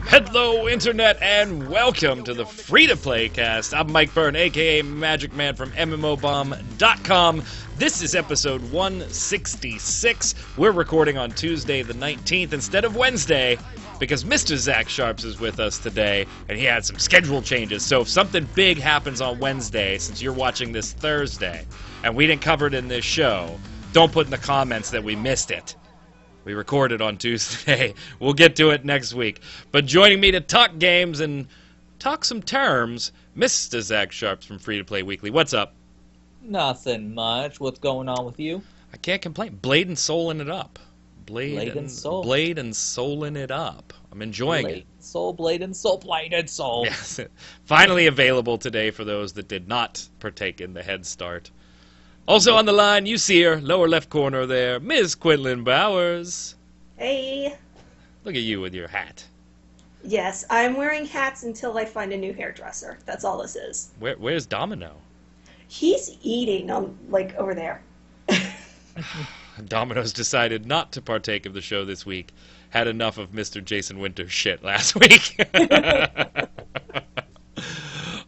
Hello, Internet, and welcome to the Free-to-Play Cast. I'm Mike Byrne, a.k.a. magicman from MMOBomb.com. This is episode 166. We're recording on Tuesday the 19th instead of Wednesday because Mr. Zach Sharps is with us today, and he had some schedule changes. So if something big happens on Wednesday, since you're watching this Thursday, and we didn't cover it in this show, don't put in the comments that we missed it. We recorded on Tuesday. We'll get to it next week. But joining me to talk games and talk some terms, Mr. Zach Sharps from Free to Play Weekly. What's up? Nothing much. What's going on with you? I can't complain. Blade and souling it up. Blade and soul. Blade and souling it up. I'm enjoying it. Blade and soul. Yes. Finally available today for those that did not partake in the Head Start. Also on the line, you see her, lower left corner there, Ms. Quinlan Bowers. Hey. Look at you with your hat. Yes, I'm wearing hats until I find a new hairdresser. That's all this is. Where's Domino? He's eating, over there. Domino's decided not to partake of the show this week. Had enough of Mr. Jason Winter's shit last week.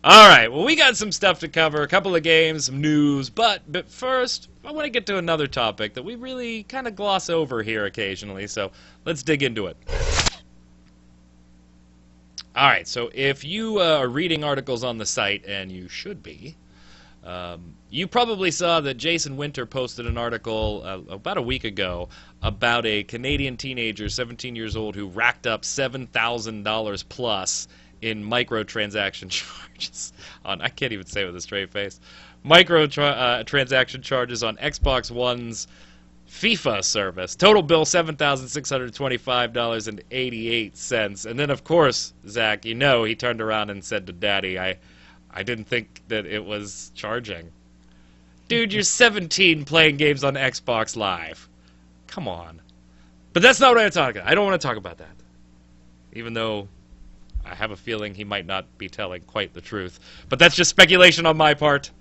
All right, well, we got some stuff to cover, a couple of games, some news, but first, I want to get to another topic that we really kind of gloss over here occasionally, so let's dig into it. All right, so if you are reading articles on the site, and you should be, you probably saw that Jason Winter posted an article about a week ago about a Canadian teenager, 17 years old, who racked up $7,000 plus in microtransaction charges on, I can't even say it with a straight face, microtransaction charges on Xbox One's FIFA service. Total bill $7,625.88. And then, of course, Zach, you know, he turned around and said to Daddy, I didn't think that it was charging. Dude, you're 17 playing games on Xbox Live. Come on. But that's not what I'm talking about. I don't want to talk about that. Even though I have a feeling he might not be telling quite the truth. But that's just speculation on my part.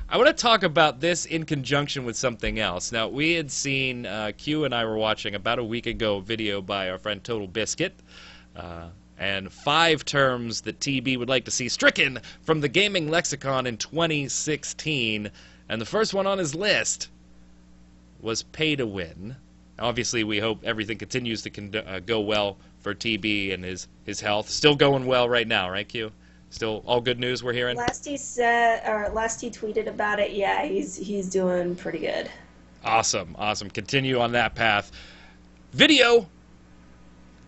I want to talk about this in conjunction with something else. Now, we had seen, Q and I were watching about a week ago a video by our friend Total Biscuit, and 5 terms that TB would like to see stricken from the gaming lexicon in 2016. And the first one on his list was pay to win. Obviously, we hope everything continues to go well for TB and his health. Still going well right now, right, Q? Still all good news we're hearing? Last he tweeted about it, yeah, he's doing pretty good. Awesome. Continue on that path. Video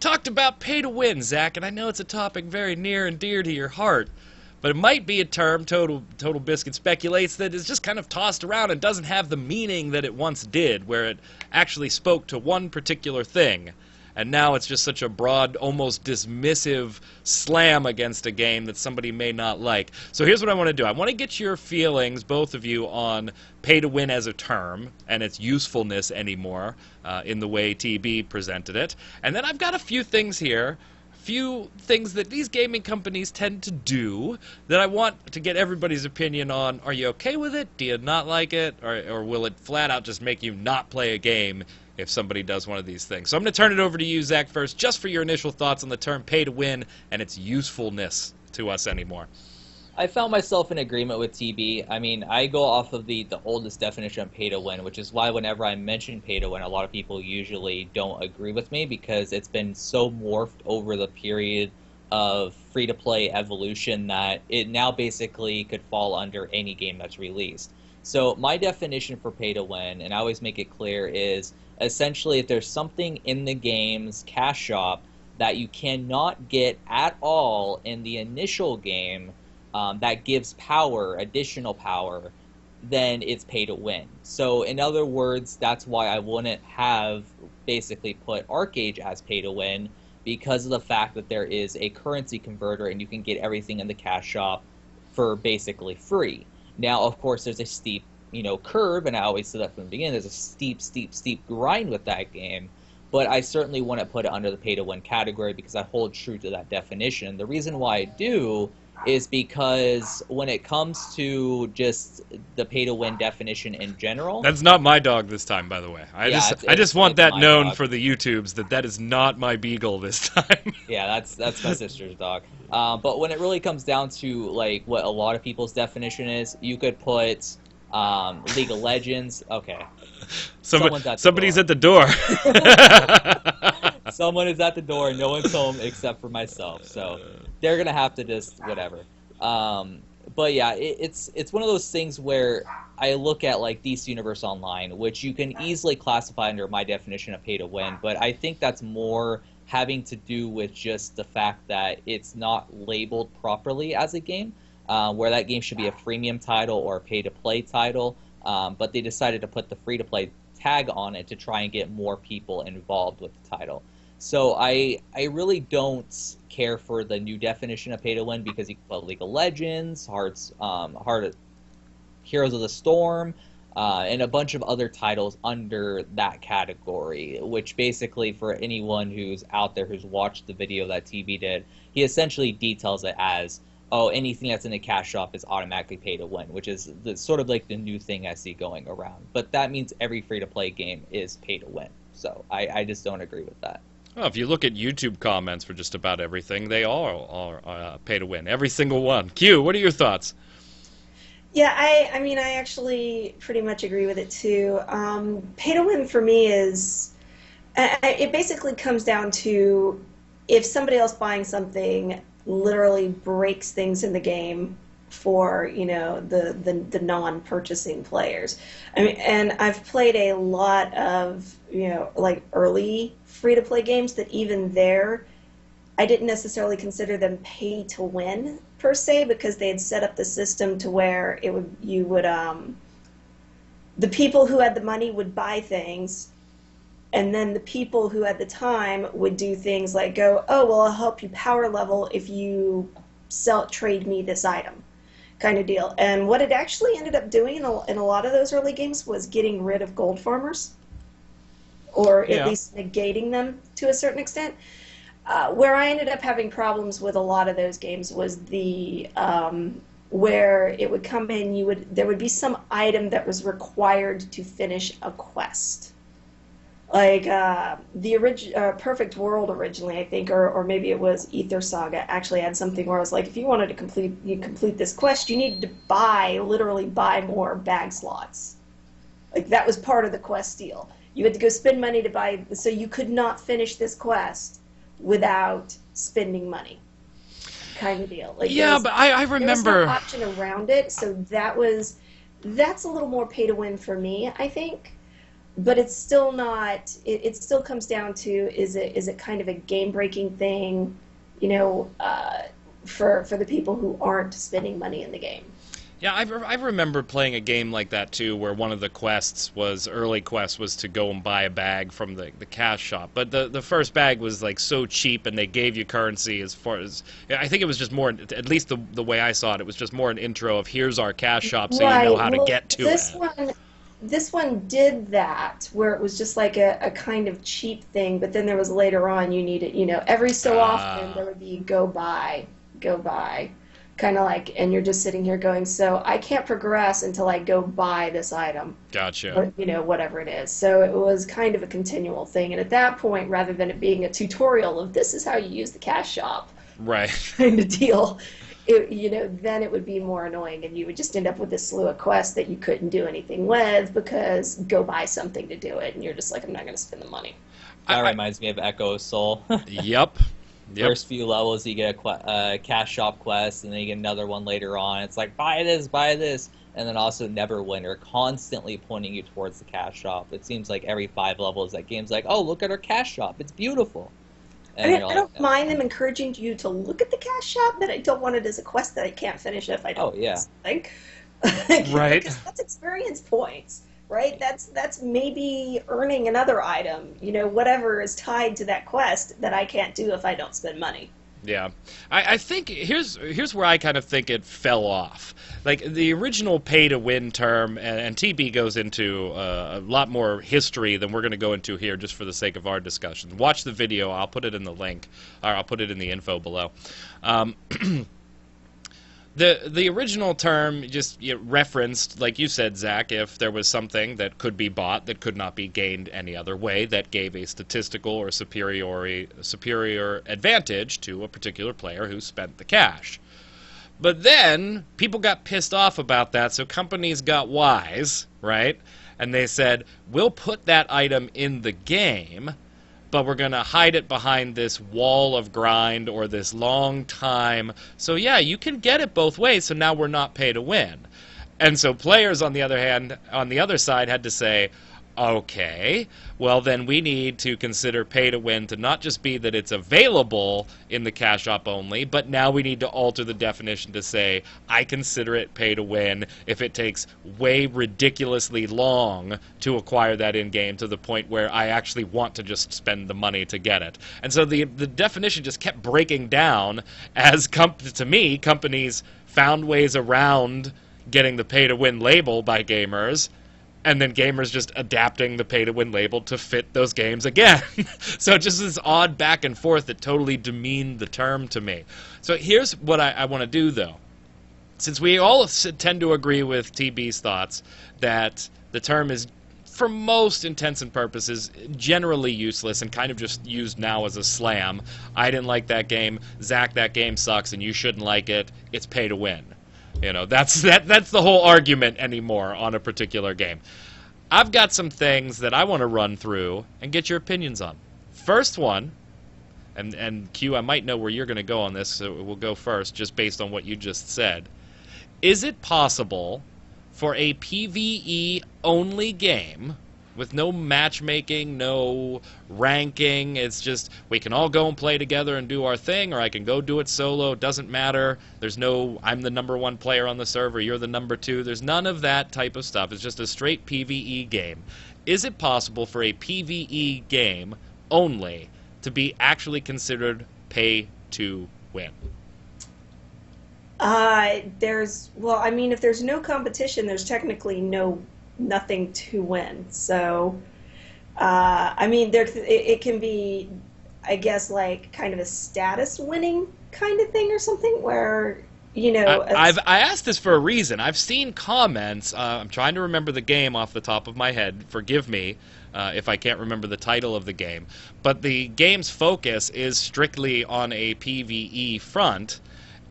talked about pay to win, Zach, and I know it's a topic very near and dear to your heart, but it might be a term, Total Biscuit speculates, that is just kind of tossed around and doesn't have the meaning that it once did, where it actually spoke to one particular thing. And now it's just such a broad, almost dismissive slam against a game that somebody may not like. So here's what I want to do. I want to get your feelings, both of you, on pay to win as a term and its usefulness anymore in the way TB presented it. And then I've got a few things here, few things that these gaming companies tend to do that I want to get everybody's opinion on. Are you okay with it? Do you not like it? Or will it flat out just make you not play a game if somebody does one of these things? So I'm going to turn it over to you, Zach, first, just for your initial thoughts on the term pay to win and its usefulness to us anymore. I found myself in agreement with TB. I mean, I go off of the oldest definition of pay to win, which is why whenever I mention pay to win, a lot of people usually don't agree with me because it's been so morphed over the period of free-to-play evolution that it now basically could fall under any game that's released. So my definition for pay to win, and I always make it clear, is essentially if there's something in the game's cash shop that you cannot get at all in the initial game that gives power, additional power, then it's pay to win. So in other words, that's why I wouldn't have basically put Arcade as pay to win, because of the fact that there is a currency converter and you can get everything in the cash shop for basically free. Now, of course, there's a steep, curve, and I always say that from the beginning, there's a steep grind with that game, but I certainly wouldn't put it under the pay-to-win category because I hold true to that definition. The reason why I do is because when it comes to just the pay-to-win definition in general, That's not my dog this time, by the way. I yeah, just want it's that my known dog. for the YouTubes that is not my beagle this time. Yeah, that's my sister's dog. But when it really comes down to like what a lot of people's definition is, you could put League of Legends. Okay, someone's at the Somebody's door. at the door. Someone is at the door. No one's home except for myself. So they're gonna have to just whatever. Um, but yeah, it's one of those things where I look at like DC Universe Online, which you can easily classify under my definition of pay to win. But I think that's more having to do with just the fact that it's not labeled properly as a game, where that game should be a freemium title or a pay to play title. But they decided to put the free to play tag on it to try and get more people involved with the title. So I really don't care for the new definition of pay to win because you can put League of Legends, Heroes of the Storm, and a bunch of other titles under that category, which basically for anyone who's out there who's watched the video that TB did, he essentially details it as, oh, anything that's in the cash shop is automatically pay to win, which is sort of like the new thing I see going around. But that means every free-to-play game is pay to win. So I just don't agree with that. Well, if you look at YouTube comments for just about everything, they all are pay to win. Every single one. Q, what are your thoughts? Yeah, I mean, I actually pretty much agree with it too. Pay to win for me is, it basically comes down to if somebody else buying something literally breaks things in the game for, you know, the non-purchasing players. I mean, and I've played a lot of, you know, like early free-to-play games that even there, I didn't necessarily consider them pay to win per se because they had set up the system to where the people who had the money would buy things, and then the people who had the time would do things like go, oh, well, I'll help you power level if you trade me this item, kind of deal. And what it actually ended up doing in a lot of those early games was getting rid of gold farmers, or at least negating them to a certain extent. Where I ended up having problems with a lot of those games was the where it would come in, there would be some item that was required to finish a quest. Like the Perfect World originally, I think, or maybe it was Ether Saga, actually had something where it was like, if you wanted to complete this quest, you needed to literally buy more bag slots. Like that was part of the quest deal. You had to go spend money to buy, so you could not finish this quest without spending money, kind of deal. Like Yeah, but I there was remember. no option around it, so that's a little more pay to win for me, I think. But it's still not. It still comes down to is it kind of a game breaking thing, you know, for the people who aren't spending money in the game. Yeah, I remember playing a game like that too, where one of the early quests was to go and buy a bag from the cash shop. But the first bag was like so cheap, and they gave you currency as far as, I think it was just more, at least the way I saw it, it was just more an intro of here's our cash shop so you know how to get to it. This one did that, where it was just like a kind of cheap thing, but then there was later on you needed, you know, every so often there would be go buy, kind of like, and you're just sitting here going, so I can't progress until I go buy this item. Gotcha. Or, you know, whatever it is. So it was kind of a continual thing, and at that point, rather than it being a tutorial of this is how you use the cash shop, right, kind of deal, you know, then it would be more annoying, and you would just end up with this slew of quests that you couldn't do anything with because go buy something to do it, and you're just like, I'm not going to spend the money. That reminds me of Echo Soul. Yep. First few levels, you get a cash shop quest, and then you get another one later on. It's like, buy this, and then also Neverwinter constantly pointing you towards the cash shop. It seems like every 5 levels, that game's like, oh, look at our cash shop. It's beautiful. I mean, I don't mind them encouraging you to look at the cash shop, but I don't want it as a quest that I can't finish if I don't. Oh, yeah. Like, right. Because that's experience points, right? That's maybe earning another item, you know, whatever is tied to that quest that I can't do if I don't spend money. Yeah, I think here's where I kind of think it fell off. Like the original pay-to-win term, and TB goes into a lot more history than we're going to go into here just for the sake of our discussion. Watch the video. I'll put it in the link, or I'll put it in the info below. The original term just referenced, like you said, Zach, if there was something that could be bought that could not be gained any other way that gave a statistical or superior advantage to a particular player who spent the cash. But then people got pissed off about that, so companies got wise, right? And they said, we'll put that item in the game, but we're going to hide it behind this wall of grind or this long time. So yeah, you can get it both ways, so now we're not pay to win. And so players, on the other hand, on the other side, had to say, okay, well then we need to consider pay to win to not just be that it's available in the cash shop only, but now we need to alter the definition to say, I consider it pay to win if it takes way ridiculously long to acquire that in-game to the point where I actually want to just spend the money to get it. And so the definition just kept breaking down as, to me, companies found ways around getting the pay to win label by gamers, and then gamers just adapting the pay-to-win label to fit those games again. So just this odd back and forth that totally demeaned the term to me. So here's what I want to do, though. Since we all tend to agree with TB's thoughts that the term is, for most intents and purposes, generally useless and kind of just used now as a slam. I didn't like that game. Zach, that game sucks, and you shouldn't like it. It's pay-to-win. You know, that's the whole argument anymore on a particular game. I've got some things that I want to run through and get your opinions on. First one, and Q, I might know where you're going to go on this, so we'll go first just based on what you just said. Is it possible for a PvE-only game with no matchmaking, no ranking, it's just we can all go and play together and do our thing, or I can go do it solo, doesn't matter, there's no I'm the number one player on the server, you're the number two, there's none of that type of stuff, it's just a straight PvE game. Is it possible for a PvE game only to be actually considered pay to win? If there's no competition, there's technically nothing to win. So, it can be, I guess, like kind of a status winning kind of thing or something where, I asked this for a reason. I've seen comments. I'm trying to remember the game off the top of my head. Forgive me if I can't remember the title of the game. But the game's focus is strictly on a PvE front.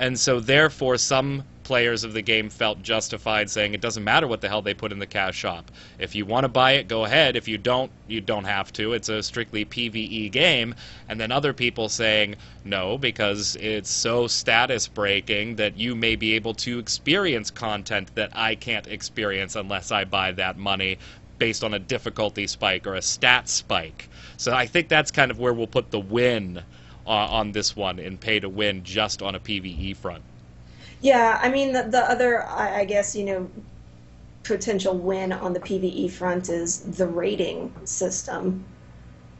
And so, therefore, some players of the game felt justified saying it doesn't matter what the hell they put in the cash shop. If you want to buy it, go ahead. If you don't have to. It's a strictly PvE game. And then other people saying no, because it's so status breaking that you may be able to experience content that I can't experience unless I buy that money based on a difficulty spike or a stat spike. So I think that's kind of where we'll put the win on this one in pay to win just on a PvE front. Yeah, I mean, the other, I guess, potential win on the PvE front is the rating system.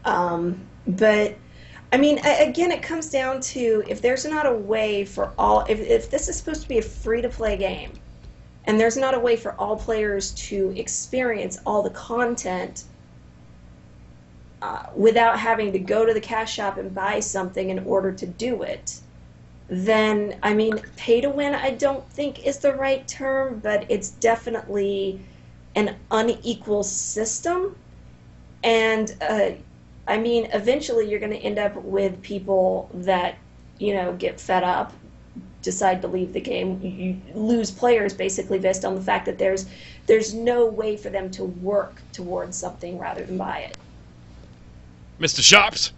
But, I mean, again, it comes down to if there's not a way for all, if this is supposed to be a free-to-play game, and there's not a way for all players to experience all the content without having to go to the cash shop and buy something in order to do it, then, I mean, pay to win I don't think is the right term, but it's definitely an unequal system. And, eventually you're going to end up with people that, get fed up, decide to leave the game. You lose players basically based on the fact that there's no way for them to work towards something rather than buy it. Mr. Sharps?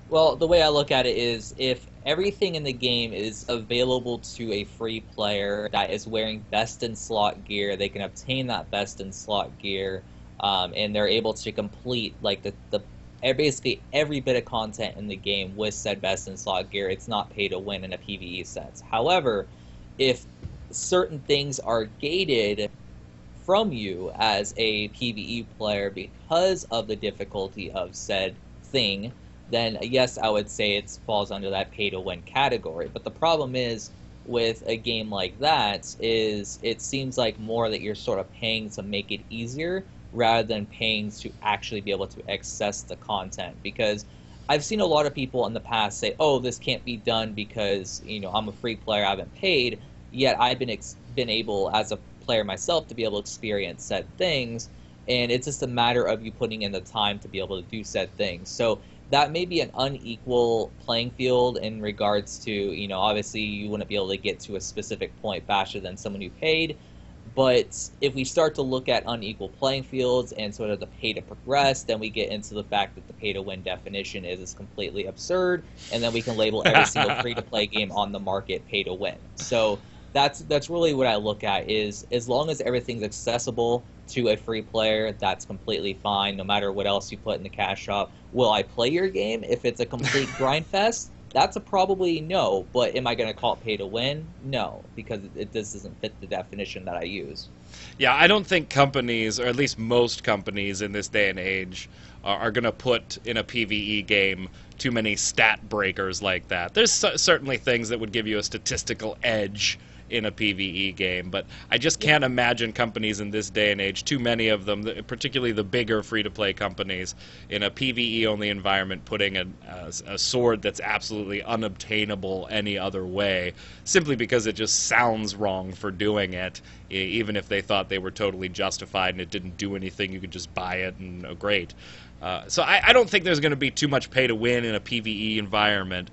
Well, the way I look at it is if everything in the game is available to a free player that is wearing best in slot gear, they can obtain that best in slot gear, and they're able to complete like basically every bit of content in the game with said best in slot gear. It's not pay to win in a PvE sense. However, if certain things are gated from you as a PvE player because of the difficulty of said thing, then yes, I would say it falls under that pay-to-win category. But the problem is, with a game like that, is it seems like more that you're sort of paying to make it easier rather than paying to actually be able to access the content. Because I've seen a lot of people in the past say, oh, this can't be done because, I'm a free player, I haven't paid. yet I've been able as a player myself to be able to experience said things, and it's just a matter of you putting in the time to be able to do said things. So that may be an unequal playing field in regards to, obviously you wouldn't be able to get to a specific point faster than someone who paid. But if we start to look at unequal playing fields and sort of the pay to progress, then we get into the fact that the pay to win definition is completely absurd, and then we can label every single free to play game on the market pay to win. So that's really what I look at, is as long as everything's accessible to a free player, that's completely fine, no matter what else you put in the cash shop. Will I play your game if it's a complete grind fest? That's a probably no, but am I going to call it pay to win? No, because this doesn't fit the definition that I use. Yeah, I don't think companies, or at least most companies in this day and age, are going to put in a PvE game too many stat breakers like that. There's certainly things that would give you a statistical edge in a PvE game, but I just can't imagine companies in this day and age, too many of them, particularly the bigger free-to-play companies, in a PvE-only environment putting a sword that's absolutely unobtainable any other way, simply because it just sounds wrong for doing it, even if they thought they were totally justified and it didn't do anything, you could just buy it and great. So I don't think there's going to be too much pay-to-win in a PvE environment.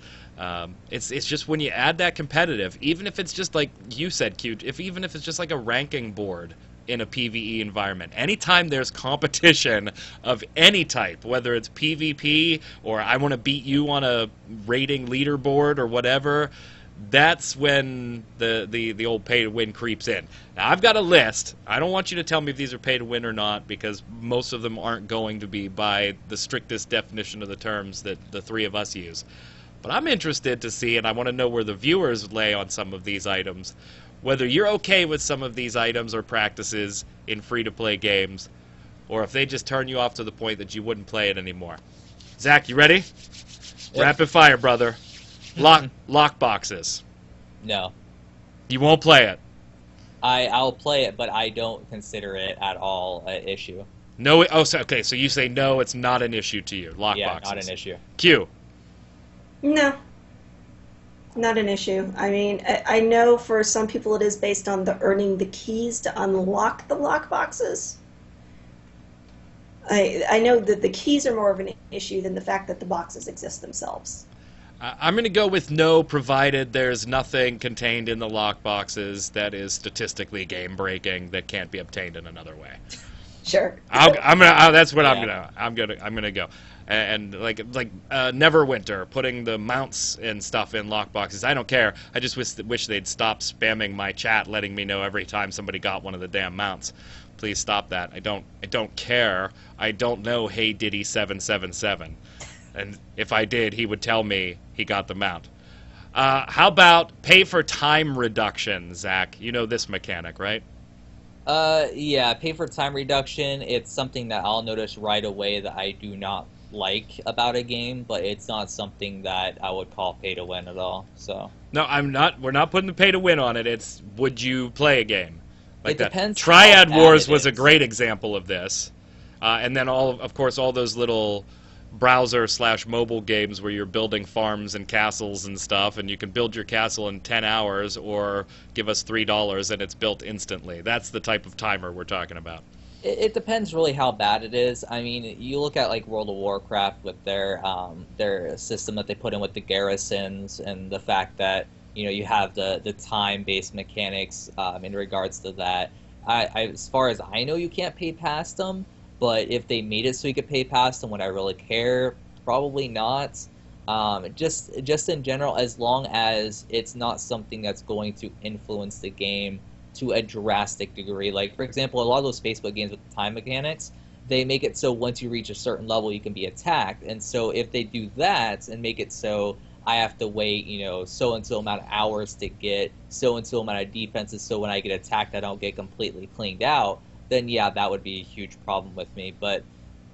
It's just when you add that competitive, even if it's just like you said, Q, even if it's just like a ranking board in a PvE environment, anytime there's competition of any type, whether it's PvP or I want to beat you on a rating leaderboard or whatever, that's when the old pay to win creeps in. Now I've got a list. I don't want you to tell me if these are pay to win or not, because most of them aren't going to be by the strictest definition of the terms that the three of us use. But I'm interested to see, and I want to know where the viewers lay on some of these items, whether you're okay with some of these items or practices in free-to-play games, or if they just turn you off to the point that you wouldn't play it anymore. Zach, you ready? Yep. Rapid fire, brother. Lock boxes. No. You won't play it. I'll play it, but I don't consider it at all an issue. No. Oh, okay. So you say no, it's not an issue to you. Lock boxes. Yeah, not an issue. Q. No, not an issue. I mean, I know for some people it is based on the earning the keys to unlock the lock boxes. I know that the keys are more of an issue than the fact that the boxes exist themselves. I'm going to go with no, provided there's nothing contained in the lock boxes that is statistically game-breaking that can't be obtained in another way. Sure. That's what I'm gonna go. And like Neverwinter, putting the mounts and stuff in lock boxes. I don't care. I just wish they'd stop spamming my chat, letting me know every time somebody got one of the damn mounts. Please stop that. I don't care. I don't know Hey Diddy 777. And if I did, he would tell me he got the mount. How about pay for time reduction, Zach? You know this mechanic, right? Yeah, pay for time reduction. It's something that I'll notice right away that I do not like about a game, but it's not something that I would call pay to win at all. So no, I'm not. We're not putting the pay to win on it. It's would you play a game like it that? Depends. Triad Wars was a great example of this, and then of course, all those little browser/mobile games where you're building farms and castles and stuff, and you can build your castle in 10 hours or give us $3 and it's built instantly. That's the type of timer we're talking about. It depends really how bad it is. I mean, you look at like World of Warcraft with their system that they put in with the garrisons, and the fact that you have the time-based mechanics in regards to that. As far as I know, you can't pay past them. But if they made it so you could pay past them, would I really care? Probably not. Just in general, as long as it's not something that's going to influence the game to a drastic degree. Like, for example, a lot of those Facebook games with the time mechanics, they make it so once you reach a certain level, you can be attacked. And so if they do that and make it so I have to wait, so-and-so amount of hours to get so-and-so amount of defenses, so when I get attacked, I don't get completely cleaned out, then yeah, that would be a huge problem with me. But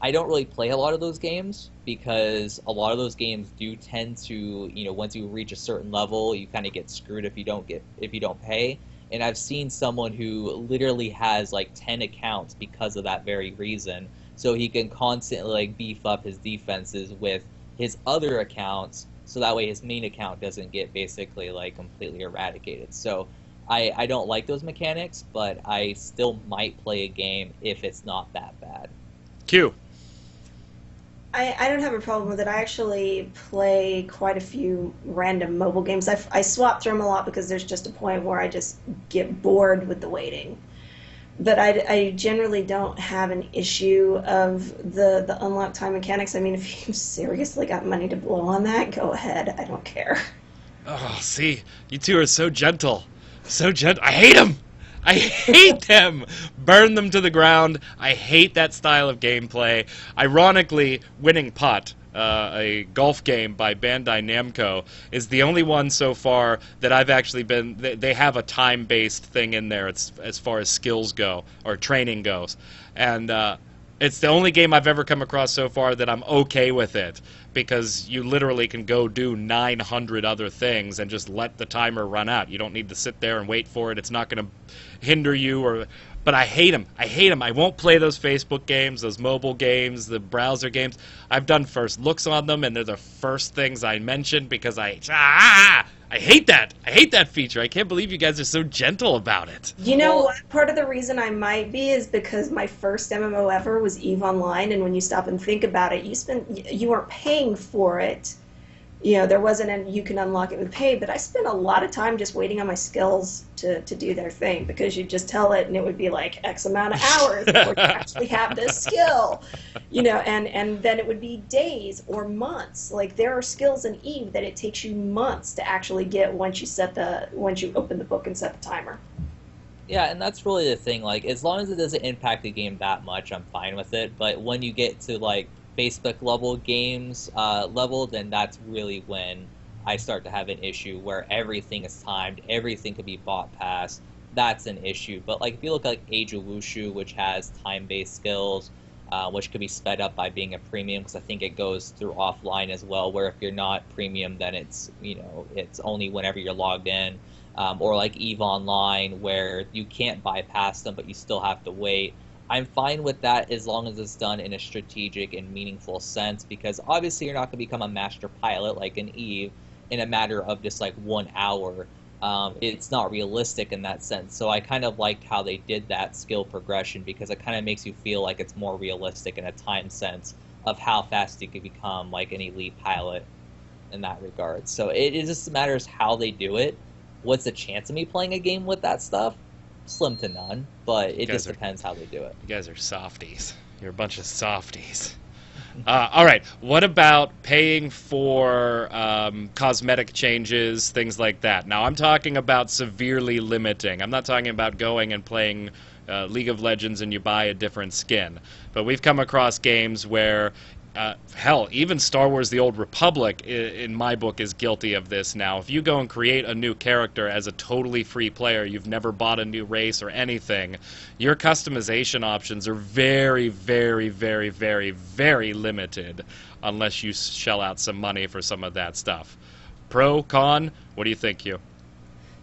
I don't really play a lot of those games because a lot of those games do tend to, once you reach a certain level, you kind of get screwed if you don't pay. And I've seen someone who literally has like 10 accounts because of that very reason. So he can constantly like beef up his defenses with his other accounts, so that way his main account doesn't get basically like completely eradicated. So I don't like those mechanics, but I still might play a game if it's not that bad. Q. I don't have a problem with it. I actually play quite a few random mobile games. I swap through them a lot because there's just a point where I just get bored with the waiting. But I generally don't have an issue of the unlock time mechanics. I mean, if you seriously got money to blow on that, go ahead. I don't care. Oh, see, you two are so gentle. So gentle. I hate them! I hate them! Burn them to the ground. I hate that style of gameplay. Ironically, Winning Putt, a golf game by Bandai Namco, is the only one so far that I've actually been... They have a time-based thing in there as far as skills go, or training goes. And it's the only game I've ever come across so far that I'm okay with it, because you literally can go do 900 other things and just let the timer run out. You don't need to sit there and wait for it. It's not going to hinder you. But I hate them. I hate them. I won't play those Facebook games, those mobile games, the browser games. I've done first looks on them, and they're the first things I mention because I hate that. I hate that feature. I can't believe you guys are so gentle about it. You know what? Part of the reason I might be is because my first MMO ever was EVE Online, and when you stop and think about it, you weren't paying for it. You know, there wasn't a you can unlock it with pay, but I spent a lot of time just waiting on my skills to do their thing, because you just tell it and it would be like X amount of hours before you actually have this skill. You know, and then it would be days or months. Like, there are skills in EVE that it takes you months to actually get once you open the book and set the timer. Yeah, and that's really the thing. Like, as long as it doesn't impact the game that much, I'm fine with it. But when you get to, like, Facebook level games level, then that's really when I start to have an issue where everything is timed, everything could be bought past. That's an issue. But like, if you look at like Age of Wushu, which has time-based skills, which could be sped up by being a premium, because I think it goes through offline as well, where if you're not premium, then it's, you know, it's only whenever you're logged in. Or like EVE Online, where you can't bypass them, but you still have to wait. I'm fine with that as long as it's done in a strategic and meaningful sense, because obviously you're not going to become a master pilot like in EVE in a matter of just like 1 hour. It's not realistic in that sense. So I kind of liked how they did that skill progression, because it kind of makes you feel like it's more realistic in a time sense of how fast you could become like an elite pilot in that regard. So it just matters how they do it. What's the chance of me playing a game with that stuff? Slim to none, but it just depends how they do it. You guys are softies. You're a bunch of softies. All right, what about paying for cosmetic changes, things like that? Now, I'm talking about severely limiting. I'm not talking about going and playing League of Legends and you buy a different skin. But we've come across games where, hell, even Star Wars The Old Republic, in my book, is guilty of this now. If you go and create a new character as a totally free player, you've never bought a new race or anything, your customization options are very, very, very, very, very limited unless you shell out some money for some of that stuff. Pro, con, what do you think, Hugh?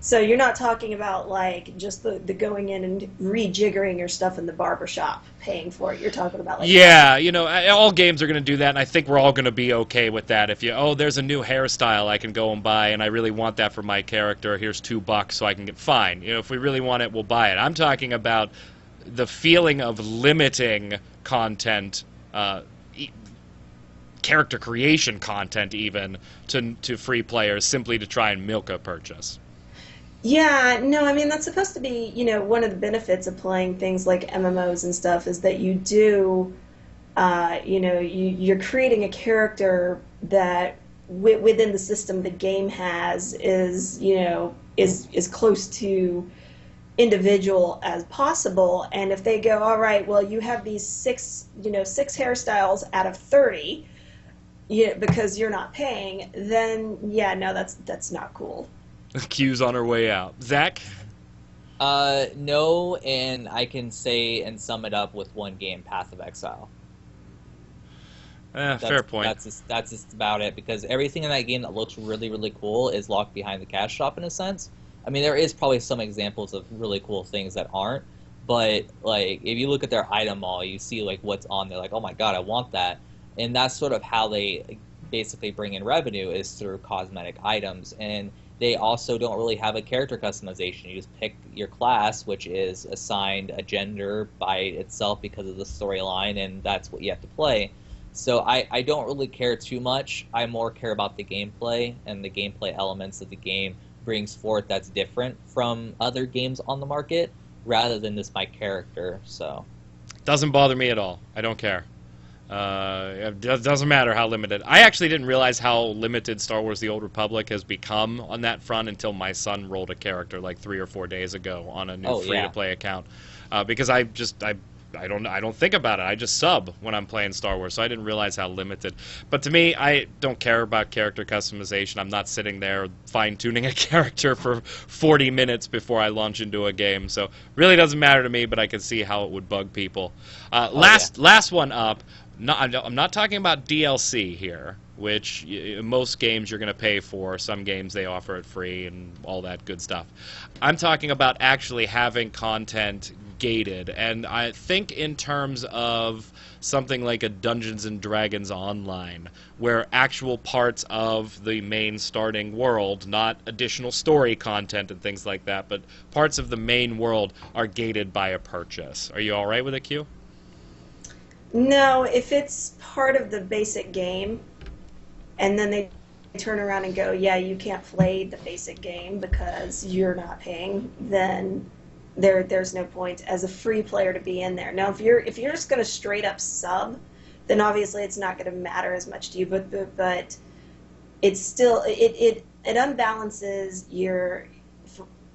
So you're not talking about like just the going in and rejiggering your stuff in the barbershop, paying for it. You're talking about like... Yeah, you know, all games are going to do that, and I think we're all going to be okay with that. If there's a new hairstyle I can go and buy, and I really want that for my character, here's $2 so I can get fine. You know, if we really want it, we'll buy it. I'm talking about the feeling of limiting content, character creation content even, to free players simply to try and milk a purchase. Yeah, no, I mean, that's supposed to be, you know, one of the benefits of playing things like MMOs and stuff is that you do, you know, you're creating a character that within the system the game has is, you know, is close to individual as possible. And if they go, all right, well, you have these six hairstyles out of 30, because you're not paying, then yeah, no, that's not cool. Q's on her way out. Zach? No, and I can say and sum it up with one game, Path of Exile. Fair point. That's just about it, because everything in that game that looks really, really cool is locked behind the cash shop in a sense. I mean, there is probably some examples of really cool things that aren't, but like if you look at their item mall, you see like what's on there, like, oh my god, I want that. And that's sort of how they basically bring in revenue, is through cosmetic items. And they also don't really have a character customization. You just pick your class, which is assigned a gender by itself because of the storyline, and that's what you have to play. So I don't really care too much. I more care about the gameplay and the gameplay elements that the game brings forth that's different from other games on the market, rather than just my character. So Doesn't bother me at all. I don't care. It doesn't matter how limited. I actually didn't realize how limited Star Wars: The Old Republic has become on that front until my son rolled a character like 3 or 4 days ago on a new free-to-play account. Because I don't think about it. I just sub when I'm playing Star Wars, so I didn't realize how limited. But to me, I don't care about character customization. I'm not sitting there fine-tuning a character for 40 minutes before I launch into a game. So really doesn't matter to me, but I can see how it would bug people. Last one up. I'm not talking about DLC here, which most games you're going to pay for. Some games they offer it free and all that good stuff. I'm talking about actually having content gated, and I think in terms of something like a Dungeons and Dragons Online, where actual parts of the main starting world, not additional story content and things like that, but parts of the main world are gated by a purchase. Are you all right with it, Q? No, if it's part of the basic game, and then they turn around and go, yeah, you can't play the basic game because you're not paying, then there's no point as a free player to be in there. Now, if you're just going to straight up sub, then obviously it's not going to matter as much to you. But it's still it unbalances your.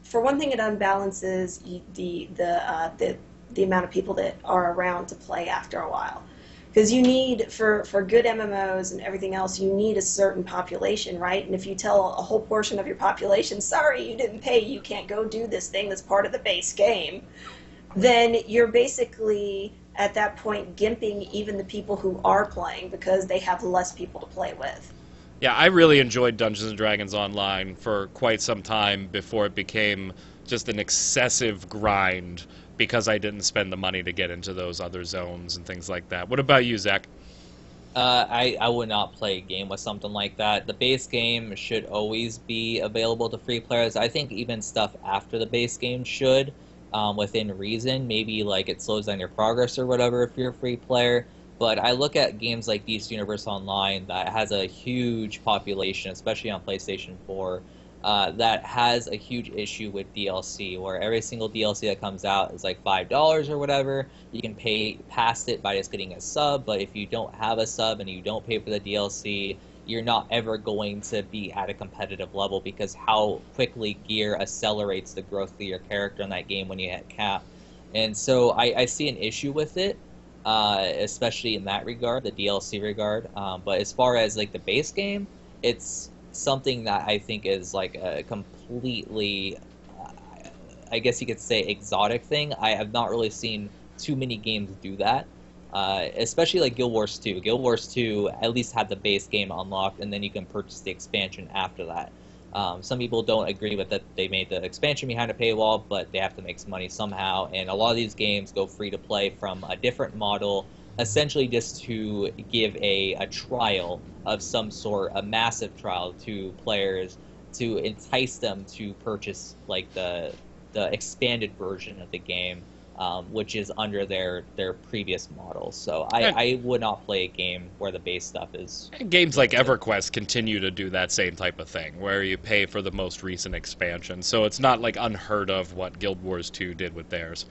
For one thing, it unbalances the amount of people that are around to play after a while. Because you need, for good MMOs and everything else, you need a certain population, right? And if you tell a whole portion of your population, sorry, you didn't pay, you can't go do this thing that's part of the base game, then you're basically, at that point, gimping even the people who are playing because they have less people to play with. Yeah, I really enjoyed Dungeons & Dragons Online for quite some time before it became just an excessive grind because I didn't spend the money to get into those other zones and things like that. What about you, Zach? I would not play a game with something like that. The base game should always be available to free players. I think even stuff after the base game should, within reason. Maybe like it slows down your progress or whatever if you're a free player. But I look at games like DC Universe Online that has a huge population, especially on PlayStation 4, that has a huge issue with DLC, where every single DLC that comes out is like $5 or whatever. You can pay past it by just getting a sub, but if you don't have a sub and you don't pay for the DLC, you're not ever going to be at a competitive level because how quickly gear accelerates the growth of your character in that game when you hit cap. And so I see an issue with it, especially in that regard, the DLC regard. But as far as like the base game, it's something that I think is like a completely, I guess you could say, exotic thing. I have not really seen too many games do that, especially like Guild Wars 2. Guild Wars 2 at least had the base game unlocked, and then you can purchase the expansion after that. Some people don't agree with that they made the expansion behind a paywall, but they have to make some money somehow, and a lot of these games go free to play from a different model, essentially just to give a trial of some sort, a massive trial to players to entice them to purchase like the expanded version of the game, which is under their previous model. So I would not play a game where the base stuff is... Games like EverQuest continue to do that same type of thing, where you pay for the most recent expansion. So it's not like unheard of what Guild Wars 2 did with theirs.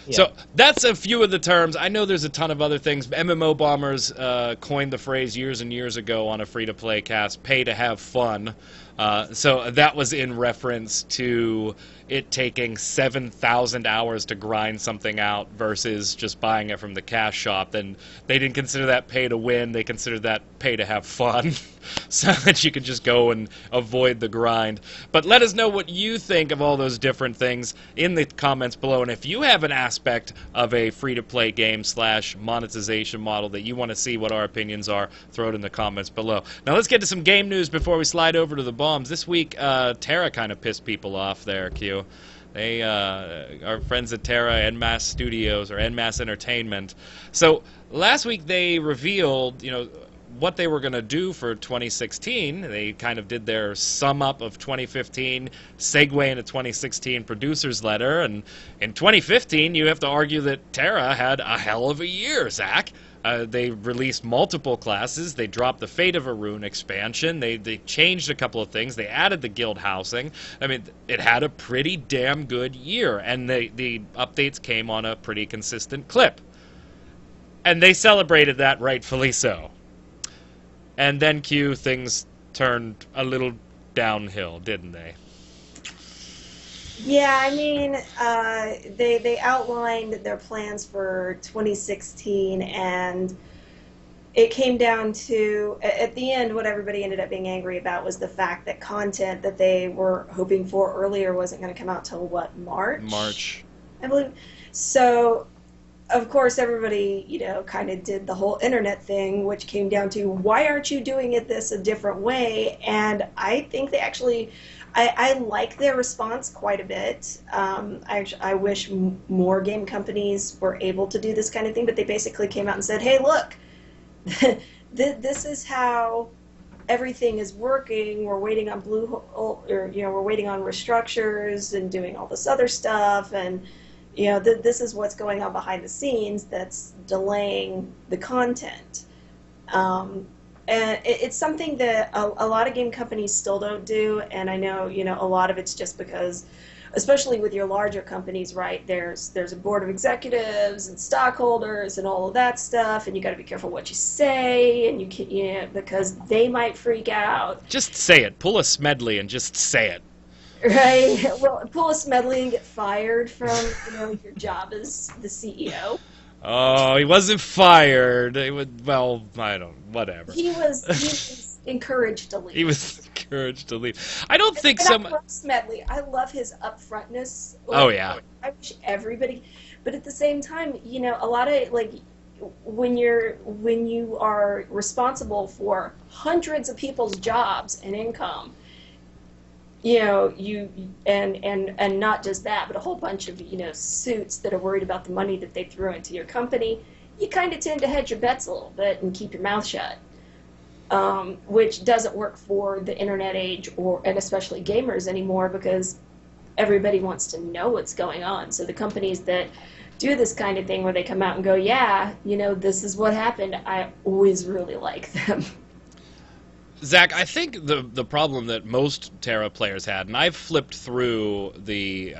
Yeah. So that's a few of the terms. I know there's a ton of other things. MMO Bombers coined the phrase years and years ago on a free-to-play cast, pay to have fun. So that was in reference to it taking 7,000 hours to grind something out versus just buying it from the cash shop. Then they didn't consider that pay to win. They considered that pay to have fun so that you could just go and avoid the grind. But let us know what you think of all those different things in the comments below. And if you have an aspect of a free-to-play game / monetization model that you want to see what our opinions are, throw it in the comments below. Now let's get to some game news before we slide over to the bombs. This week, TERA kind of pissed people off there, Q. They, our friends at TERA, NMAS Studios, or NMAS Entertainment. So last week they revealed, what they were going to do for 2016. They kind of did their sum up of 2015, segue into 2016 producer's letter, and in 2015 you have to argue that TERA had a hell of a year, Zach. They released multiple classes. They dropped the Fate of a Rune expansion. They changed a couple of things. They added the guild housing. I mean, it had a pretty damn good year, and the updates came on a pretty consistent clip. And they celebrated that, rightfully so. And then, Q, things turned a little downhill, didn't they? Yeah, I mean, they outlined their plans for 2016, and it came down to, at the end, what everybody ended up being angry about was the fact that content that they were hoping for earlier wasn't going to come out till, what, March? March. I believe. So, of course, everybody, you know, kind of did the whole internet thing, which came down to, why aren't you doing it this a different way? And I think they actually... I like their response quite a bit. I wish more game companies were able to do this kind of thing, but they basically came out and said, hey, look, this is how everything is working. We're waiting on Bluehole, or, you know, we're waiting on restructures and doing all this other stuff, and, you know, this is what's going on behind the scenes that's delaying the content. And it's something that a lot of game companies still don't do, and I know, you know, a lot of it's just because, especially with your larger companies, right, there's a board of executives and stockholders and all of that stuff, and you got to be careful what you say, and you know, because they might freak out. Just say it. Pull a Smedley and just say it. Right? Well, pull a Smedley and get fired from, you know, your job as the CEO. Oh, he wasn't fired. He would, well, I don't, whatever. He was encouraged to leave. He was encouraged to leave. I don't think and some. I love Smedley. I love his upfrontness. Oh, yeah. I wish everybody, but at the same time, you know, a lot of, like, when you are responsible for hundreds of people's jobs and income, you know, and not just that, but a whole bunch of, you know, suits that are worried about the money that they throw into your company, you kind of tend to hedge your bets a little bit and keep your mouth shut, which doesn't work for the internet age, and especially gamers anymore, because everybody wants to know what's going on. So the companies that do this kind of thing where they come out and go, yeah, you know, this is what happened, I always really like them. Zach, I think the problem that most TERA players had, and I've flipped through the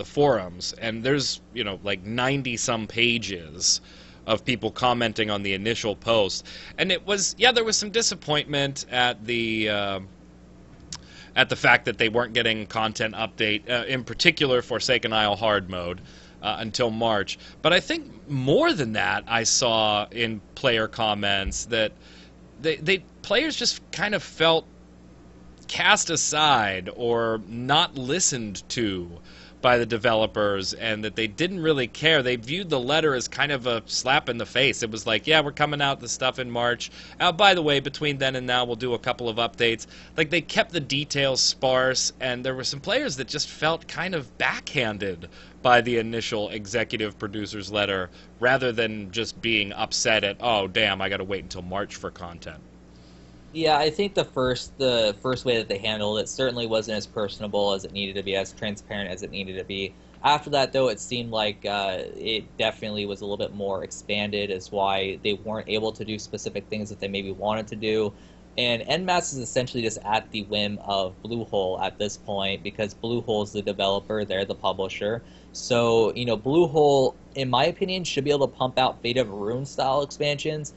forums, and there's, you know, like 90-some pages of people commenting on the initial post, and it was, yeah, there was some disappointment at the fact that they weren't getting content update, in particular Forsaken Isle hard mode, until March. But I think more than that, I saw in player comments that players just kind of felt cast aside or not listened to by the developers, and that they didn't really care. They viewed the letter as kind of a slap in the face. It was like, yeah, we're coming out with stuff in March. By the way, between then and now, we'll do a couple of updates. Like, they kept the details sparse, and there were some players that just felt kind of backhanded by the initial executive producer's letter, rather than just being upset at, oh, damn, I got to wait until March for content. Yeah, I think the first way that they handled it certainly wasn't as personable as it needed to be, as transparent as it needed to be. After that, though, it seemed like it definitely was a little bit more expanded, as why they weren't able to do specific things that they maybe wanted to do. And NMAS is essentially just at the whim of Bluehole at this point, because Bluehole is the developer, they're the publisher. So, you know, Bluehole, in my opinion, should be able to pump out Fate of a Rune style expansions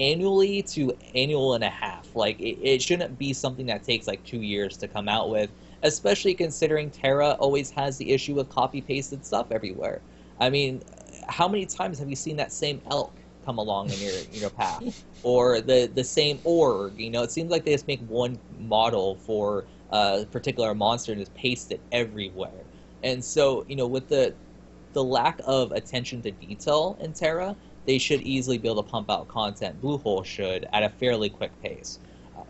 annually to annual and a half. Like, it shouldn't be something that takes like 2 years to come out with, especially considering TERA always has the issue of copy-pasted stuff everywhere. I mean, how many times have you seen that same elk come along in your path? Or the same org, you know? It seems like they just make one model for a particular monster and just paste it everywhere. And so, you know, with the lack of attention to detail in TERA, they should easily be able to pump out content. Bluehole should, at a fairly quick pace.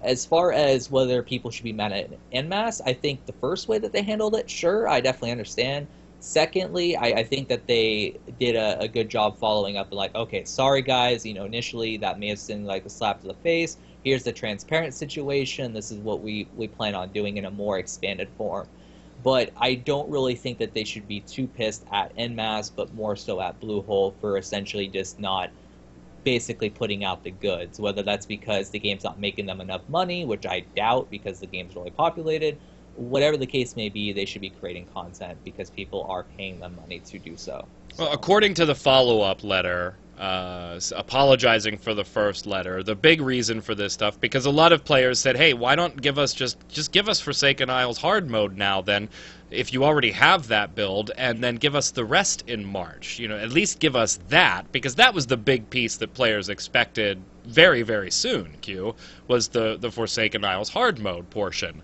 As far as whether people should be mad at en masse, I think the first way that they handled it, sure, I definitely understand. Secondly, I think that they did a good job following up and like, okay, sorry guys, initially that may have seemed like a slap to the face. Here's the transparent situation. This is what we plan on doing in a more expanded form. But I don't really think that they should be too pissed at NMAS, but more so at Bluehole for essentially just not basically putting out the goods, whether that's because the game's not making them enough money, which I doubt because the game's really populated. Whatever the case may be, they should be creating content because people are paying them money to do so. Well, according to the follow-up letter, apologizing for the first letter, the big reason for this stuff, because a lot of players said, hey, why don't give us just give us Forsaken Isles hard mode now then, if you already have that build, and then give us the rest in March. At least give us that, because that was the big piece that players expected very, very soon, Q, was the Forsaken Isles hard mode portion.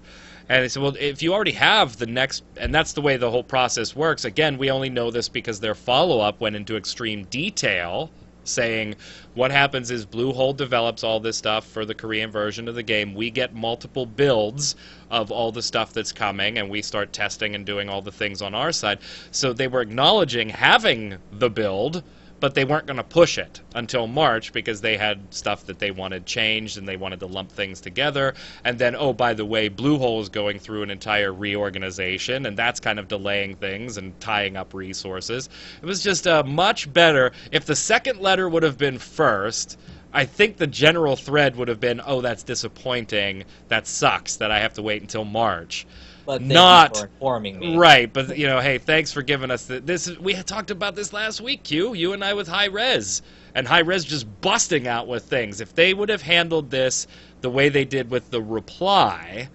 And they said, well, if you already have the next, and that's the way the whole process works. Again, we only know this because their follow-up went into extreme detail, saying what happens is Bluehole develops all this stuff for the Korean version of the game. We get multiple builds of all the stuff that's coming, and we start testing and doing all the things on our side. So they were acknowledging having the build, but they weren't going to push it until March because they had stuff that they wanted changed and they wanted to lump things together. And then, oh, by the way, Bluehole is going through an entire reorganization, and that's kind of delaying things and tying up resources. It was just much better. If the second letter would have been first, I think the general thread would have been, oh, that's disappointing. That sucks that I have to wait until March. But thank you for informing me. Right, but hey, thanks for giving us this. We had talked about this last week, Q. You and I with High Res, and High Res just busting out with things. If they would have handled this the way they did with the reply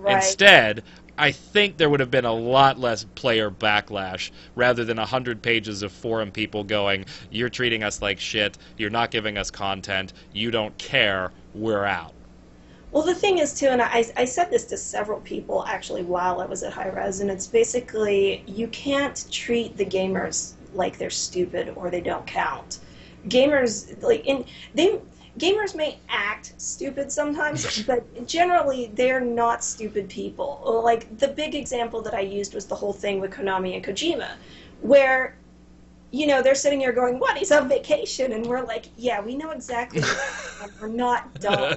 instead, I think there would have been a lot less player backlash rather than 100 pages of forum people going, "You're treating us like shit. You're not giving us content. You don't care. We're out." Well, the thing is, too, and I said this to several people, actually, while I was at High Res, and it's basically, you can't treat the gamers like they're stupid or they don't count. Gamers, gamers may act stupid sometimes, but generally, they're not stupid people. Like, the big example that I used was the whole thing with Konami and Kojima, where they're sitting here going, what, he's on vacation? And we're like, yeah, we know exactly what we're not dumb.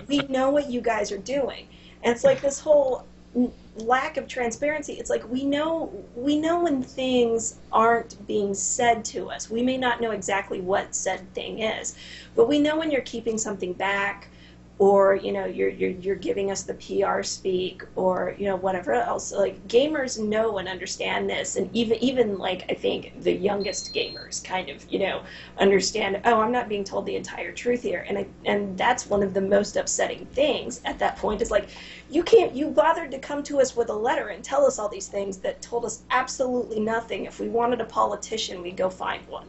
We know what you guys are doing. And it's like this whole lack of transparency. It's like we know when things aren't being said to us. We may not know exactly what said thing is, but we know when you're keeping something back, or you're giving us the PR speak, or whatever else. Like, gamers know and understand this, and even like I think the youngest gamers kind of understand. Oh, I'm not being told the entire truth here, and that's one of the most upsetting things at that point. Is like, you bothered to come to us with a letter and tell us all these things that told us absolutely nothing. If we wanted a politician, we'd go find one.